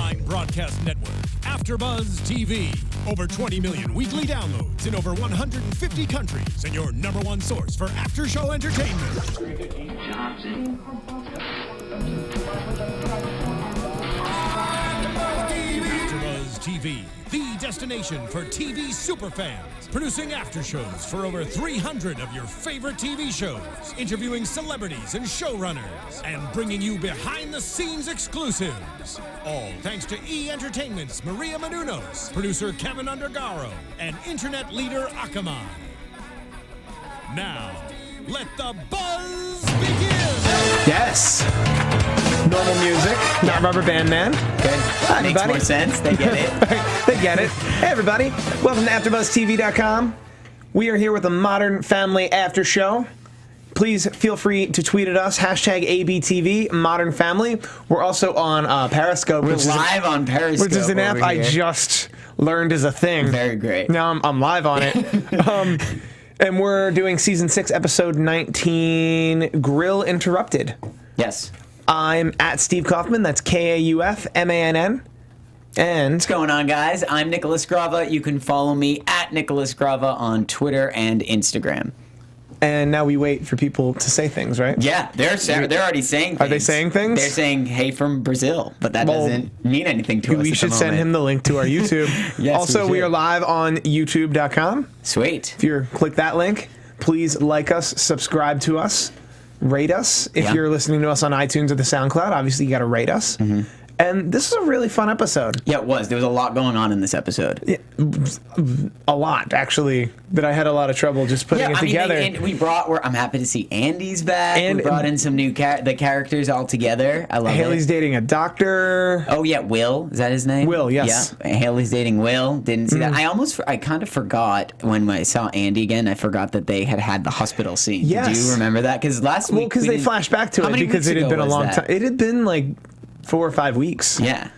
online broadcast network, AfterBuzz TV. Over 20 million weekly downloads in over 150 countries, and your #1 source for after-show entertainment. AfterBuzz TV, the destination for TV superfans. Producing aftershows for over 300 of your favorite TV shows, interviewing celebrities and showrunners, and bringing you behind-the-scenes exclusives. All thanks to E! Entertainment's Maria Menounos, producer Kevin Undergaro, and internet leader Akamai. Now, let the buzz begin! Yes! Normal music, not Rubber Band Man. Good. Hi, Makes everybody. more sense. They get it. They get it. Hey, everybody. Welcome to AfterBuzzTV.com. We are here with a Modern Family After Show. Please feel free to tweet at us, #ABTV, Modern Family. We're also on Periscope. We're live on Periscope. Which is an app over I here. just learned is a thing. Very great. Now I'm live on it. And we're doing Season 6, Episode 19, Grill Interrupted. Yes. I'm at Steve Kaufmann. That's Kaufmann. And What's going on, guys? I'm Nicholas Grava. You can follow me at Nicholas Grava on Twitter and Instagram. And now we wait for people to say things, right? Yeah, they're already saying things. Are they saying things? They're saying, hey, from Brazil. But that doesn't mean anything to us. We should send him the link to our YouTube. Yes, also, we are live on YouTube.com. Sweet. If you click that link, please like us, subscribe to us, rate us. If you're listening to us on iTunes or the SoundCloud, obviously you got to rate us. Mm-hmm. And this is a really fun episode. Yeah, it was. There was a lot going on in this episode. Yeah, a lot, actually, that I had a lot of trouble just putting it together. And I'm happy to see Andy's back. And we brought in some new the characters all together. I love it. Haley's dating a doctor. Oh, yeah, Will. Is that his name? Will, yes. Yeah, Haley's dating Will. Didn't see that. I kind of forgot when I saw Andy again. I forgot that they had the hospital scene. Yes. Do you remember that? Because last week... Well, because they flashed back to it because it had been a long time. It had been like 4 or 5 weeks. Yeah.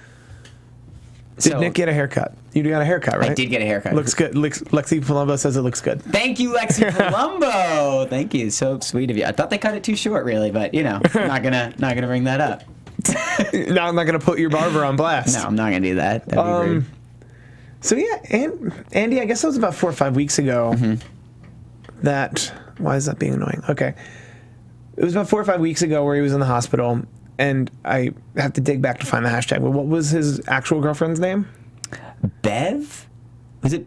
Did Nick get a haircut? You got a haircut, right? I did get a haircut. Looks good. Lexi Palumbo says it looks good. Thank you, Lexi Palumbo. Thank you. So sweet of you. I thought they cut it too short, really, but not gonna bring that up. No, I'm not gonna put your barber on blast. No, I'm not gonna do that. That'd be rude. So yeah, Andy, I guess that was about 4 or 5 weeks ago. Mm-hmm. Why is that being annoying? Okay, it was about 4 or 5 weeks ago where he was in the hospital. And I have to dig back to find the hashtag. But what was his actual girlfriend's name? Bev? Was it?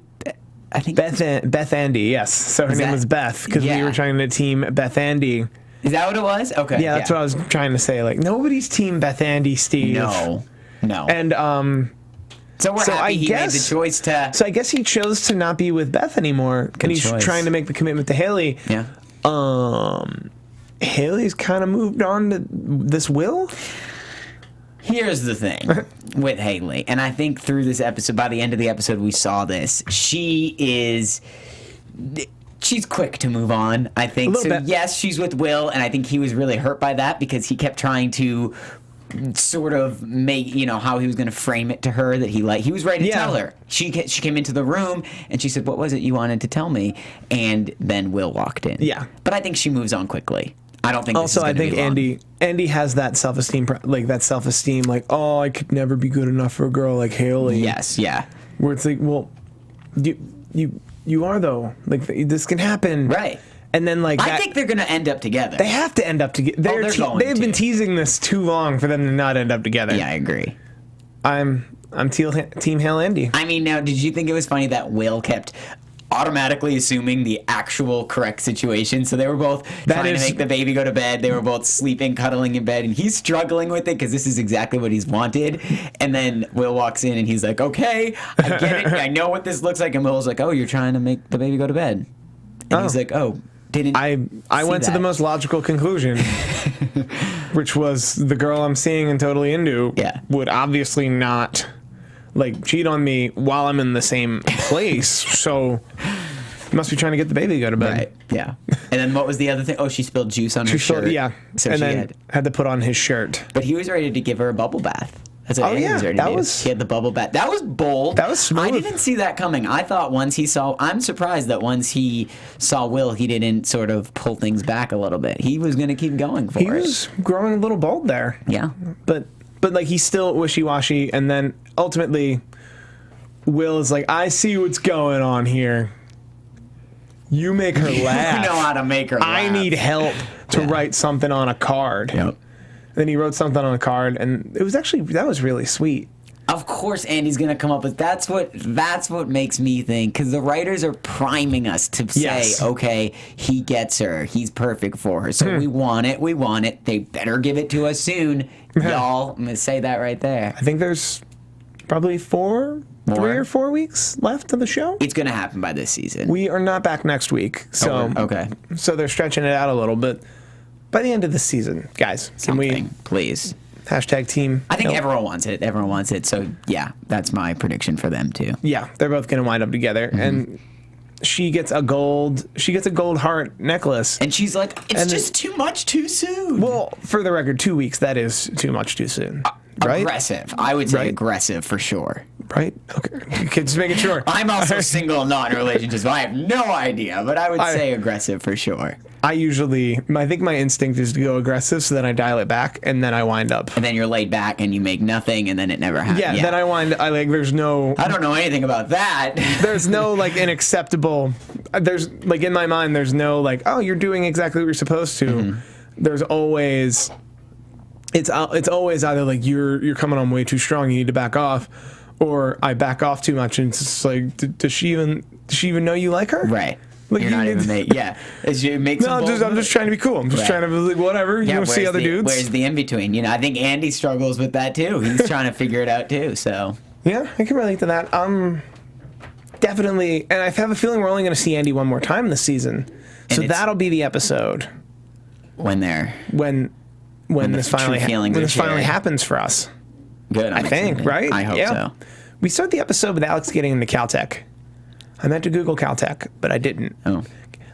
I think Beth Andy. Yes. So her name was Beth because we were trying to team Beth Andy. Is that what it was? Okay. Yeah, that's what I was trying to say. Like nobody's team Beth Andy, Steve. No. And So we're happy he made the choice to. So I guess he chose to not be with Beth anymore, and he's trying to make the commitment to Haley. Yeah. Haley's kind of moved on to this Will. Here's the thing with Haley, and I think through this episode, by the end of the episode, we saw this. She's quick to move on, I think. So bit. Yes, she's with Will, and I think he was really hurt by that because he kept trying to sort of make, how he was going to frame it to her that he was ready to tell her. She came into the room and she said, "What was it you wanted to tell me?" And then Will walked in. Yeah. But I think she moves on quickly. I don't think also, this is I think Andy has that self-esteem, like, oh, I could never be good enough for a girl like Haley. Yes, yeah. Where it's like, well, you are though. Like this can happen. Right. And then I think they're going to end up together. They have to end up together. They've been teasing this too long for them to not end up together. Yeah, I agree. I'm Team Hale Andy. I mean, now, did you think it was funny that Will kept automatically assuming the actual correct situation? So they were both trying to make the baby go to bed. They were both sleeping, cuddling in bed, and he's struggling with it because this is exactly what he's wanted. And then Will walks in and he's like, "Okay, I get it. I know what this looks like." And Will's like, "Oh, you're trying to make the baby go to bed." And he's like, "Oh." I went to the most logical conclusion, which was the girl I'm seeing and totally into would obviously not cheat on me while I'm in the same place. So must be trying to get the baby to go to bed. Right. Yeah. And then what was the other thing? Oh, she spilled juice on her shirt. Yeah. So and then had to put on his shirt. But he was ready to give her a bubble bath. That's what he was ready to do. He had the bubble bath. That was bold. That was smooth. I didn't see that coming. I thought I'm surprised that once he saw Will, he didn't sort of pull things back a little bit. He was going to keep going for it. He was growing a little bold there. Yeah. But but like he's still wishy-washy, and then ultimately Will is like, I see what's going on here. You make her laugh. You know how to make her laugh. I need help to write something on a card. Yep. Then he wrote something on a card, and it was actually, that was really sweet. Of course, Andy's gonna come up with that's what makes me think, because the writers are priming us to say, okay, he gets her, he's perfect for her, so we want it. They better give it to us soon, y'all. I'm gonna say that right there. I think there's probably 3 or 4 weeks left of the show. It's gonna happen by this season. We are not back next week, so okay. So they're stretching it out a little bit. By the end of the season, guys, can we please? Hashtag team. I think everyone wants it. Everyone wants it. So yeah, that's my prediction for them too. Yeah, they're both gonna wind up together, and she gets a gold heart necklace, and she's like, it's just too much too soon. Well, for the record, 2 weeks, that is too much too soon. Right? Aggressive. I would say aggressive for sure. Right? Okay, just making sure. I'm also single, not in relationships, so I have no idea, but I would say aggressive for sure. I think my instinct is to go aggressive, so then I dial it back, and then I wind up. And then you're laid back, and you make nothing, and then it never happens. Yeah, then there's no... I don't know anything about that. There's no, like, unacceptable... There's, like, in my mind, there's no, like, oh, you're doing exactly what you're supposed to. There's always... It's always either, like, you're coming on way too strong, you need to back off, or I back off too much, and it's just like, does she even know you like her? Right. Like, you're not even making... Yeah. I'm just trying to be cool. I'm just trying to be like, whatever. You don't see other dudes. Where's the in-between? You know, I think Andy struggles with that, too. He's trying to figure it out, too, so... Yeah, I can relate to that. Definitely... And I have a feeling we're only going to see Andy one more time this season. So that'll be the episode. When this finally happens for us. Good. I think, right? I hope so. We start the episode with Alex getting into Caltech. I meant to Google Caltech, but I didn't. Oh.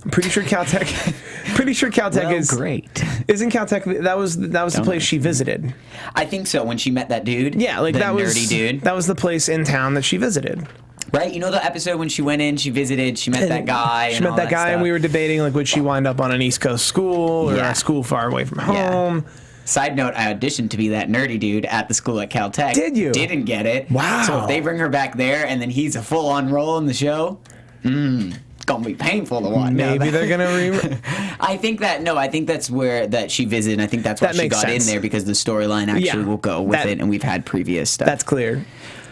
I'm pretty sure Caltech is great. Isn't Caltech that was the place she visited? I think so, when she met that dude. Yeah, like that was nerdy dude. That was the place in town that she visited. Right, you know the episode when she went in, she visited, she met that guy. She met that guy, and we were debating, like, would she wind up on an East Coast school or a school far away from home? Yeah. Side note, I auditioned to be that nerdy dude at the school at Caltech. Did you? Didn't get it. Wow. So if they bring her back there and then he's a full-on role in the show, it's going to be painful to watch. Maybe they're going to I think that's where that she visited, and I think that's why she got in there, because the storyline actually will go with it, and we've had previous stuff. That's clear.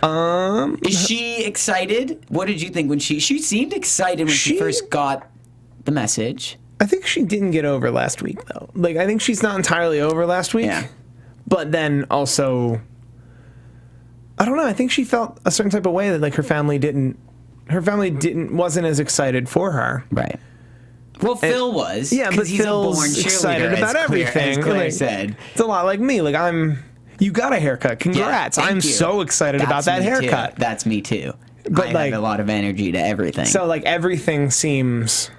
Is she excited? What did you think when she seemed excited when she first got the message? I think she didn't get over last week, though. Like, I think she's not entirely over last week. Yeah. But then also, I don't know. I think she felt a certain type of way that, like, her family wasn't as excited for her. Right. Well, Phil was. Yeah, but Phil's excited about everything. As Claire like, said. It's a lot like me. Like, you got a haircut. Congrats. Yeah, I'm so excited about that haircut. That's me too. But I have a lot of energy to everything. So, like, everything seems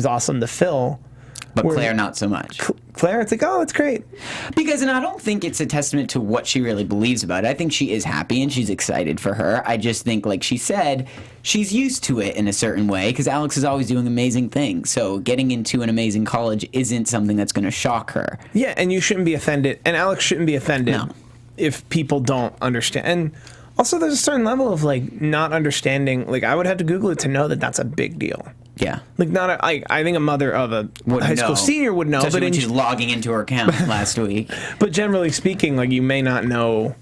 awesome to Phil. But Claire, not so much. Claire, it's like, oh, it's great. And I don't think it's a testament to what she really believes about it. I think she is happy and she's excited for her. I just think, like she said, she's used to it in a certain way, because Alex is always doing amazing things. So getting into an amazing college isn't something that's going to shock her. Yeah, and you shouldn't be offended. And Alex shouldn't be offended if people don't understand. And also, there's a certain level of, like, not understanding. Like, I would have to Google it to know that that's a big deal. Yeah. Like, I think a mother of a high school senior would know. Especially when she's logging into her account last week. But generally speaking, like, you may not know.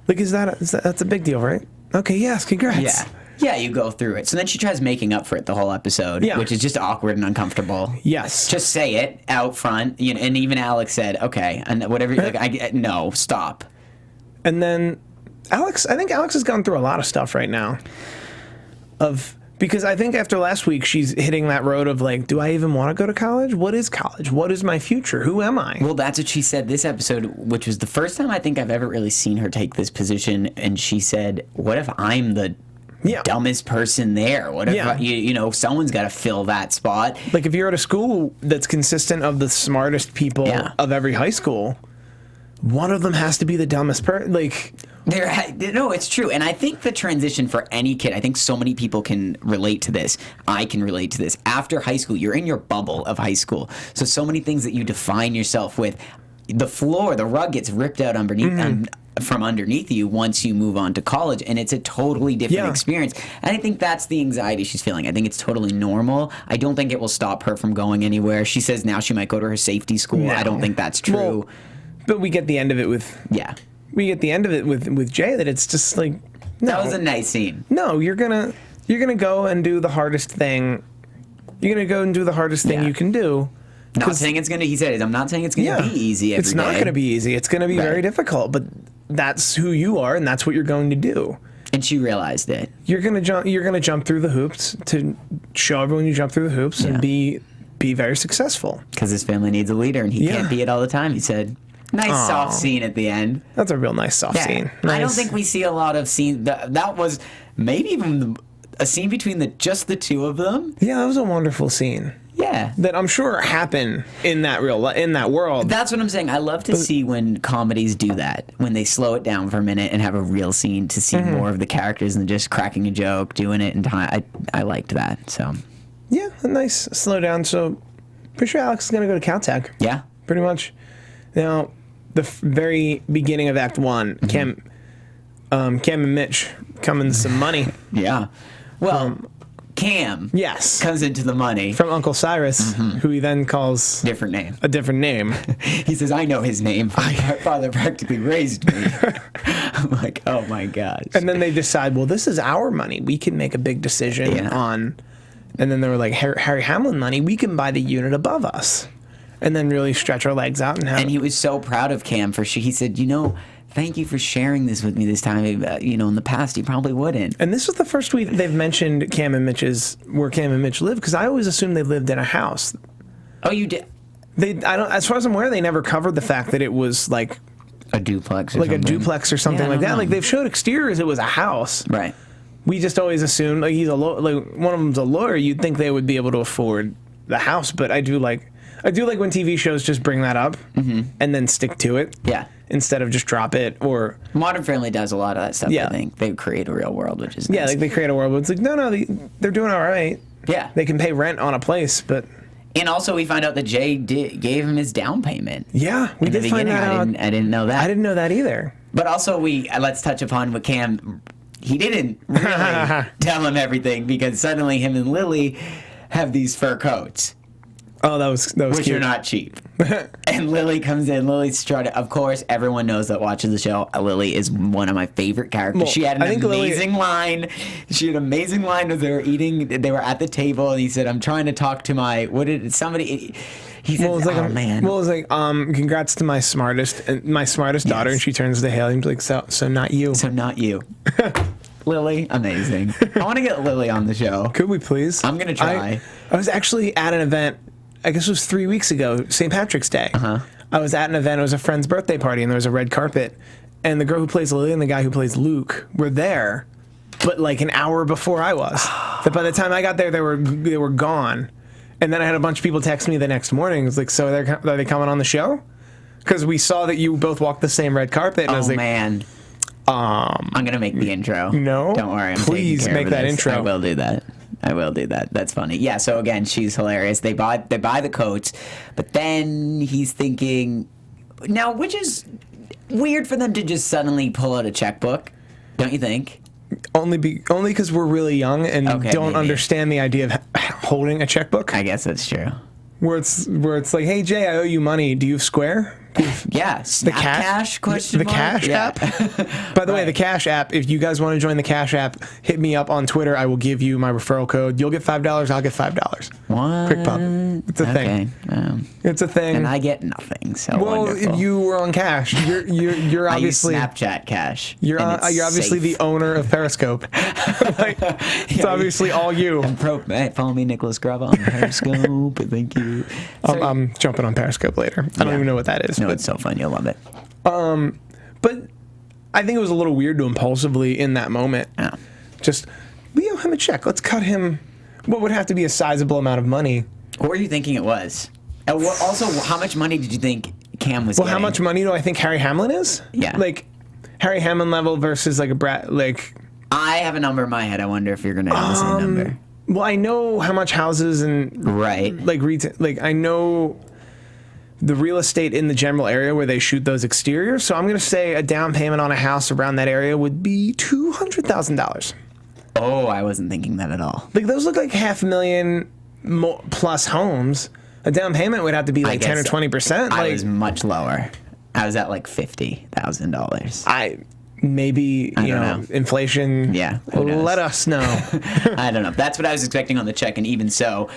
Like, that's a big deal, right? Okay, yes, congrats. Yeah. Yeah, you go through it. So then she tries making up for it the whole episode, which is just awkward and uncomfortable. Yes. Just say it out front. You know, and even Alex said, okay, and whatever, no, stop. And then I think Alex has gone through a lot of stuff right now. Because I think after last week, she's hitting that road of, like, do I even want to go to college? What is college? What is my future? Who am I? Well, that's what she said this episode, which was the first time I think I've ever really seen her take this position. And she said, what if I'm the dumbest person there? What if, someone's got to fill that spot? Like, if you're at a school that's consistent of the smartest people of every high school, one of them has to be the dumbest person. Like... No, it's true. And I think the transition for any kid, I think so many people can relate to this. I can relate to this. After high school, you're in your bubble of high school. So many things that you define yourself with the floor, the rug gets ripped out underneath from underneath you once you move on to college, and it's a totally different experience. And I think that's the anxiety she's feeling. I think it's totally normal. I don't think it will stop her from going anywhere. She says now she might go to her safety school. No. I don't think that's true. Well, but we get the end of it with we get the end of it with Jay, that it's just like, no. That was a nice scene. No, you're gonna go and do the hardest thing. You're gonna go and do the hardest thing you can do. Not saying it's gonna. He said, "I'm not saying it's gonna be easy every day. It's not gonna be easy. It's gonna be very difficult. But that's who you are, and that's what you're going to do." And she realized it. You're gonna jump. You're gonna jump through the hoops to show everyone you jump through the hoops and be very successful. Because his family needs a leader, and he can't be it all the time. He said. Nice soft scene at the end. That's a real nice soft scene. Nice. I don't think we see a lot of scenes. That was maybe even a scene between just the two of them. Yeah, that was a wonderful scene. Yeah, that I'm sure happen in that world. That's what I'm saying. I love to see when comedies do that, when they slow it down for a minute and have a real scene to see more of the characters than just cracking a joke, doing it in time. I liked that. So yeah, a nice slow down. So pretty sure Alex is gonna go to Caltech. Yeah, pretty much. Now, the very beginning of Act 1, Cam and Mitch come in some money. Yeah. Well, Cam comes into the money. From Uncle Cyrus, who he then calls... a different name. He says, I know his name. My father practically raised me. I'm like, oh my gosh. And then they decide, well, this is our money. We can make a big decision on... And then they were like, Harry Hamlin money, we can buy the unit above us. And then really stretch our legs out. And he was so proud of Cam he said, thank you for sharing this with me this time. In the past, he probably wouldn't. And this was the first week they've mentioned where Cam and Mitch live, because I always assumed they lived in a house. Oh, you did? As far as I'm aware, they never covered the fact that it was like a duplex or something like that. Like they've showed exteriors, it was a house. Right. We just always assumed like one of them's a lawyer, you'd think they would be able to afford the house, but I do like when TV shows just bring that up and then stick to it. Yeah. Instead of just drop it or... Modern Family does a lot of that stuff, I think. They create a real world, which is nice. Yeah, like they create a world where it's like, no, they're doing all right. Yeah. They can pay rent on a place, but... And also we find out that Jay gave him his down payment. Yeah, we did find that out. I didn't know that. I didn't know that either. But also let's touch upon what Cam... He didn't really tell him everything because suddenly him and Lily have these fur coats. Oh, that was which cute. are not cheap. And Lily comes in. Lily's strutting. Of course, everyone knows that watches the show. Lily is one of my favorite characters. Well, she had an amazing line. She had an amazing line as they were eating. They were at the table, and he said, "I'm trying to talk to my He said, "Oh man." Well, it was like, "Congrats to my smartest daughter," and she turns to Haley and she's like, "So not you." So not you. Lily, amazing. I want to get Lily on the show. Could we please? I'm gonna try. I was actually at an event. I guess it was 3 weeks ago, St. Patrick's Day. I was at an event. It was a friend's birthday party, and there was a red carpet. And the girl who plays Lily and the guy who plays Luke were there, but like an hour before I was. But by the time I got there, they were gone. And then I had a bunch of people text me the next morning. It was like, so are they coming on the show? Because we saw that you both walked the same red carpet. And I was like, man. I'm going to make the intro. No. Don't worry. Please make that intro. I will do that. That's funny. Yeah, so again, she's hilarious. They buy the coats, but then he's thinking, now, which is weird for them to just suddenly pull out a checkbook, don't you think? Only because we're really young and don't understand the idea of holding a checkbook. I guess that's true. Where it's like, hey Jay, I owe you money. Do you have Square? Yeah, the Cash question mark? Cash app. By the way, the Cash app. If you guys want to join the Cash app, hit me up on Twitter. I will give you my referral code. You'll get $5. I'll get $5. What? Quick pop. It's a thing. It's a thing. And I get nothing. So wonderful. If you were on Cash, you're obviously I use Snapchat Cash. You're obviously the owner of Periscope. It's obviously all you. Follow me, Nicholas Grava on Periscope. Thank you. I'm jumping on Periscope later. I don't even know what that is. No, it's so fun. You'll love it. But I think it was a little weird to impulsively in that moment. Yeah. Just, we owe him a check. Let's cut him what would have to be a sizable amount of money. What were you thinking it was? And also, how much money did you think Cam was getting? How much money do I think Harry Hamlin is? Yeah. Like, Harry Hamlin level versus like a brat, like... I have a number in my head. I wonder if you're going to have the same number. Well, I know how much houses and... Right. Like, retail, like, I know... the real estate in the general area where they shoot those exteriors. So I'm going to say a down payment on a house around that area would be $200,000. Oh, I wasn't thinking that at all. Like those look like $500,000 plus homes. A down payment would have to be like 10 or 20%. I was much lower. I was at like $50,000. Maybe, you know, inflation. Yeah. Let us know. I don't know. That's what I was expecting on the check. And even so,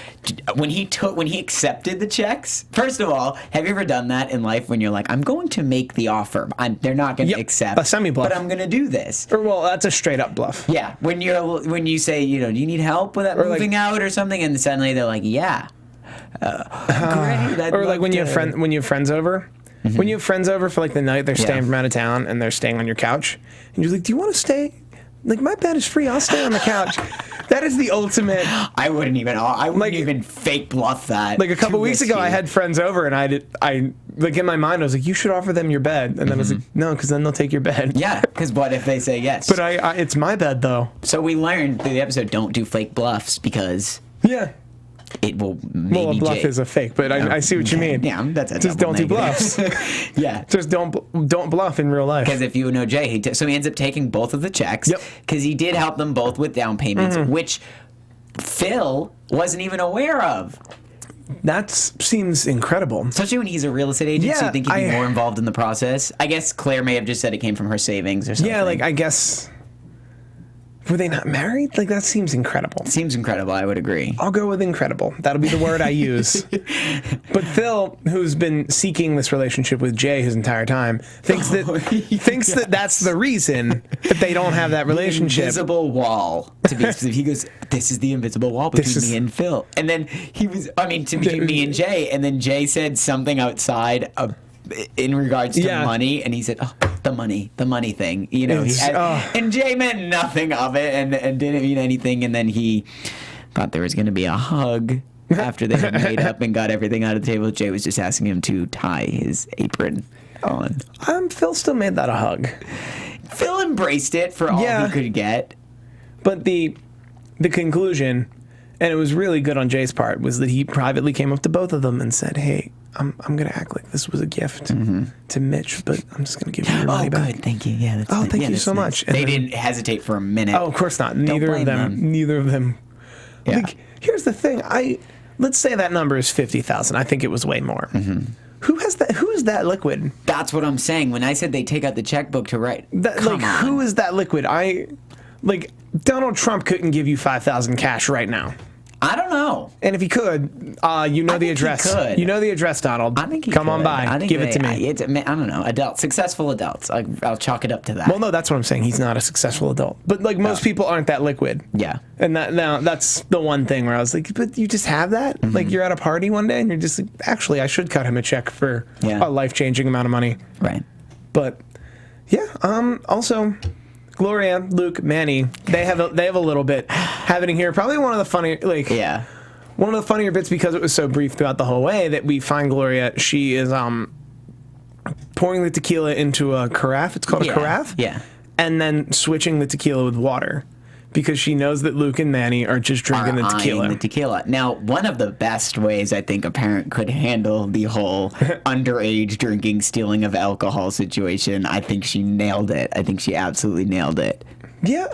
when he accepted the checks, first of all, have you ever done that in life when you're like, I'm going to make the offer. They're not going to accept. A semi-bluff. But I'm going to do this. Or, well, that's a straight up bluff. Yeah. When you say, you know, do you need help with that moving out or something? And suddenly they're like, yeah. Great. Or like when you have friends over. Mm-hmm. When you have friends over for like the night, they're staying from out of town and they're staying on your couch, and you're like, "Do you want to stay? Like my bed is free. I'll stay on the couch." That is the ultimate. I wouldn't even fake bluff that. Like a couple weeks ago, I had friends over, and I like in my mind, I was like, "You should offer them your bed," and then I was like, "No, because then they'll take your bed." Yeah, because what if they say yes? But it's my bed though. So we learned through the episode, don't do fake bluffs because it will maybe. Well, a bluff is a fake, but I see what you mean. Yeah, that's a just don't do bluffs. Yeah, just don't bluff in real life. Because if you know Jay, so he ends up taking both of the checks because he did help them both with down payments, which Phil wasn't even aware of. That seems incredible. Especially when he's a real estate agent, so you think he'd be more involved in the process. I guess Claire may have just said it came from her savings or something. Yeah, like I guess. Were they not married? Like, that seems incredible. Seems incredible, I would agree. I'll go with incredible. That'll be the word I use. But Phil, who's been seeking this relationship with Jay his entire time, thinks that that's the reason that they don't have that relationship. Invisible wall, to be specific. He goes, this is the invisible wall between me and Phil. And then between me and Jay. And then Jay said something outside in regards to money, and he said, "Oh, the money thing." You know, and Jay meant nothing of it, and didn't mean anything. And then he thought there was going to be a hug after they had made up and got everything out of the table. Jay was just asking him to tie his apron on. Phil still made that a hug. Phil embraced it for all he could get. But the conclusion, and it was really good on Jay's part, was that he privately came up to both of them and said, "Hey, I'm going to act like this was a gift to Mitch, but I'm just going to give you your money back." Oh, good. Thank you. Yeah, that's thank you so much. And they didn't hesitate for a minute. Oh, of course not. Neither of them. Yeah. Like, here's the thing. Let's say that number is 50,000. I think it was way more. Mm-hmm. Who has that? Who is that liquid? That's what I'm saying. When I said they take out the checkbook to write, who is that liquid? Donald Trump couldn't give you 5,000 cash right now. I don't know. And if he could, the address. He could. You know the address, Donald. I think he Come could. on by. Give it to me. I don't know. Adults, successful adults. I'll chalk it up to that. Well, no, that's what I'm saying. He's not a successful adult. But most people aren't that liquid. Yeah. And that's the one thing where I was like, but you just have that? Mm-hmm. Like you're at a party one day and you're just like, actually, I should cut him a check for a life-changing amount of money. Right. But also, Gloria, Luke, Manny, they have a little bit happening here. Probably one of the funnier, one of the funnier bits because it was so brief throughout the whole way that we find Gloria. She is pouring the tequila into a carafe. It's called a carafe. Yeah. And then switching the tequila with water. Because she knows that Luke and Manny are just drinking the tequila. Now, one of the best ways I think a parent could handle the whole underage drinking, stealing of alcohol situation, I think she nailed it. I think she absolutely nailed it. Yeah,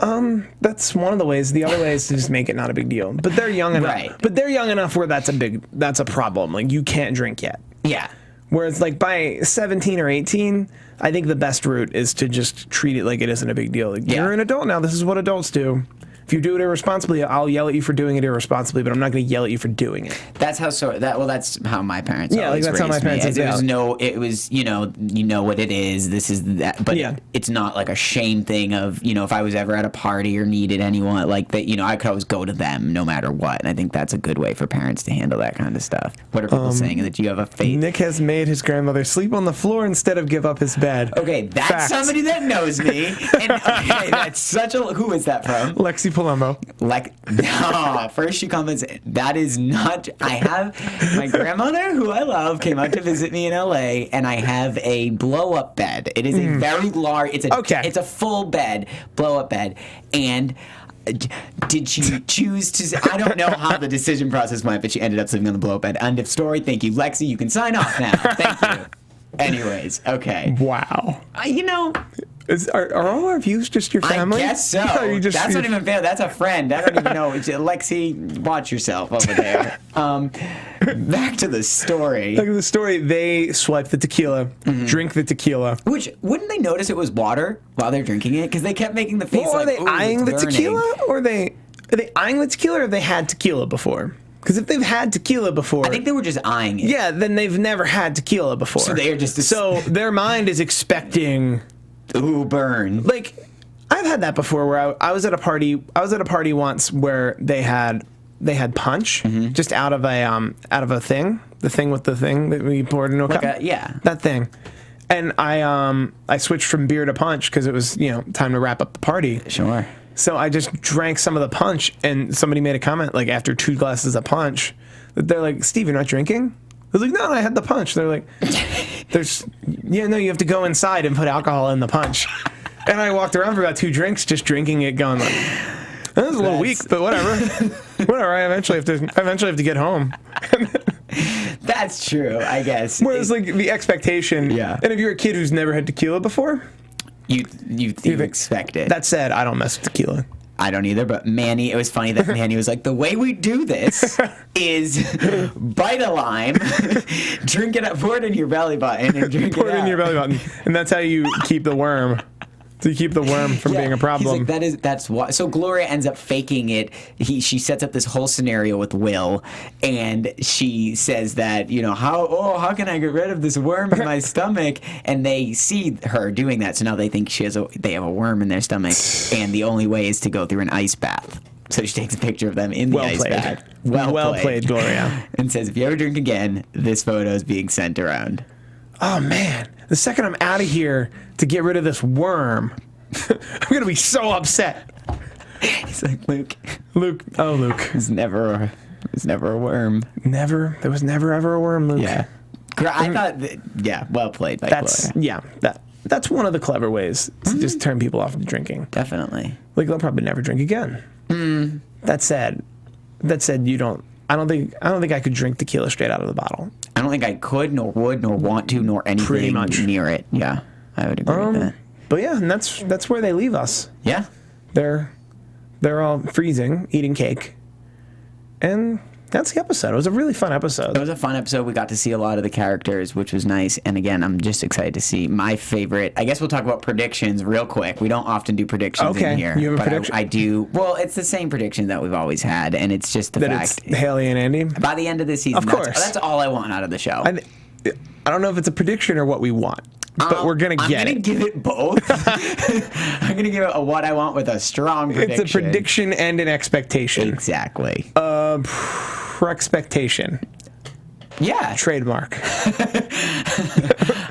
that's one of the ways. The other way is to just make it not a big deal. But they're young enough. Right. But they're young enough where that's a problem. Like, you can't drink yet. Yeah. Whereas, like, by 17 or 18, I think the best route is to just treat it like it isn't a big deal. Like, you're an adult now. This is what adults do. If you do it irresponsibly, I'll yell at you for doing it irresponsibly, but I'm not going to yell at you for doing it. That's how that's how my parents always that's how my parents raised me. It was you know what it is. This is that, but it's not like a shame thing of if I was ever at a party or needed anyone like that, I could always go to them no matter what. And I think that's a good way for parents to handle that kind of stuff. What are people saying that you have a faith? Nick has made his grandmother sleep on the floor instead of give up his bed. Okay, that's somebody that knows me. And that's such a who is that from? Lexi Palumbo. First she comments, that is not. I have my grandmother, who I love, came out to visit me in LA, and I have a blow-up bed. It is a very large. It's a full bed, blow-up bed, and did she choose to? I don't know how the decision process went, but she ended up sleeping on the blow-up bed. End of story. Thank you, Lexi. You can sign off now. Thank you. Anyways, okay. Wow. You know. Are all our views just your family? I guess so. That's not even fair. That's a friend. I don't even know. Lexi, watch yourself over there. Back to the story. Back to the story. They swipe the tequila, drink the tequila. Which, wouldn't they notice it was water while they're drinking it? Because they kept making the face well, like, are they eyeing the tequila? Or are they eyeing the tequila, or have they had tequila before? Because if they've had tequila before... I think they were just eyeing it. Yeah, then they've never had tequila before. So they are just... So their mind is expecting... Ooh, burn. Like, I've had that before where I was at a party. I was at a party once where they had punch just out of a thing. The thing with the thing that we poured into a cup. Yeah. That thing. And I switched from beer to punch because it was, time to wrap up the party. Sure. So I just drank some of the punch, and somebody made a comment, like, after 2 glasses of punch, that they're like, "Steve, you're not drinking?" I was like, "No, I had the punch." They're like, you have to go inside and put alcohol in the punch. And I walked around for about 2 drinks just drinking it, going like, "That was a little weak, but whatever." Whatever, I eventually have to get home. That's true, I guess. Whereas, like, the expectation, Yeah. And if you're a kid who's never had tequila before, you expect it. That said, I don't mess with tequila. I don't either, but Manny, it was funny that Manny was like, the way we do this is bite a lime, drink it up, pour it in your belly button, and drink Pour it it in out. your belly button. And that's how you keep the worm. So you keep the worm from being a problem. He's like, that's why. So Gloria ends up faking it. She sets up this whole scenario with Will, and she says that, how can I get rid of this worm in my stomach? And they see her doing that, so now they think they have a worm in their stomach, and the only way is to go through an ice bath. So she takes a picture of them in the ice bath. Well played, Gloria. And says, if you ever drink again, this photo is being sent around. Oh, man. The second I'm out of here to get rid of this worm, I'm going to be so upset. He's like, Luke. Luke. There's never a worm. Never. There was never, ever a worm, Luke. Yeah. I thought, well played by Gloria. Yeah. That's one of the clever ways to just turn people off from drinking. Definitely. Like, they'll probably never drink again. That said, I don't think I could drink tequila straight out of the bottle. I don't think I could, nor would, nor want to, nor anything Pretty much near it. Yeah, I would agree with that. But yeah, and that's where they leave us. Yeah. They're all freezing, eating cake. And that's the episode. It was a really fun episode. It was a fun episode. We got to see a lot of the characters, which was nice. And again, I'm just excited to see my favorite. I guess we'll talk about predictions real quick. We don't often do predictions in here. You have a prediction? I do. Well, it's the same prediction that we've always had, and it's just the fact. It's Haley and Andy? By the end of the season, of course. That's all I want out of the show. I don't know if it's a prediction or what we want, but we're going to get it. I'm going to give it both. I'm going to give it a what I want with a strong prediction. It's a prediction and an expectation. Exactly. Expectation. Yeah. Trademark.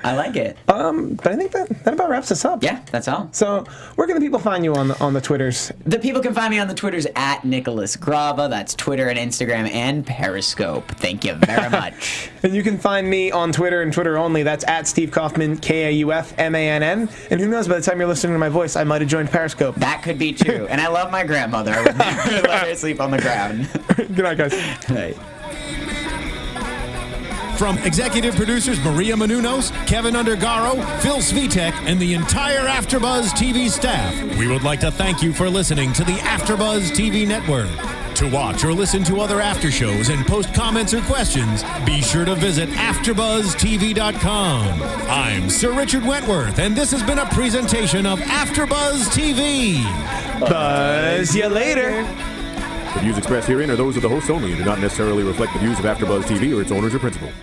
I like it. But I think that about wraps us up. Yeah, that's all. So where can the people find you on the Twitters? The people can find me on the Twitters at Nicholas Grava. That's Twitter and Instagram and Periscope. Thank you very much. And you can find me on Twitter and Twitter only. That's at Steve Kaufmann, Kaufmann. And who knows, by the time you're listening to my voice, I might have joined Periscope. That could be true. And I love my grandmother. I would never let her sleep on the ground. Good night, guys. Right. From executive producers Maria Menounos, Kevin Undergaro, Phil Svitek, and the entire AfterBuzz TV staff, we would like to thank you for listening to the AfterBuzz TV network. To watch or listen to other after shows and post comments or questions, be sure to visit AfterBuzzTV.com. I'm Sir Richard Wentworth, and this has been a presentation of AfterBuzz TV. Buzz you later. The views expressed herein are those of the hosts only and do not necessarily reflect the views of AfterBuzz TV or its owners or principals.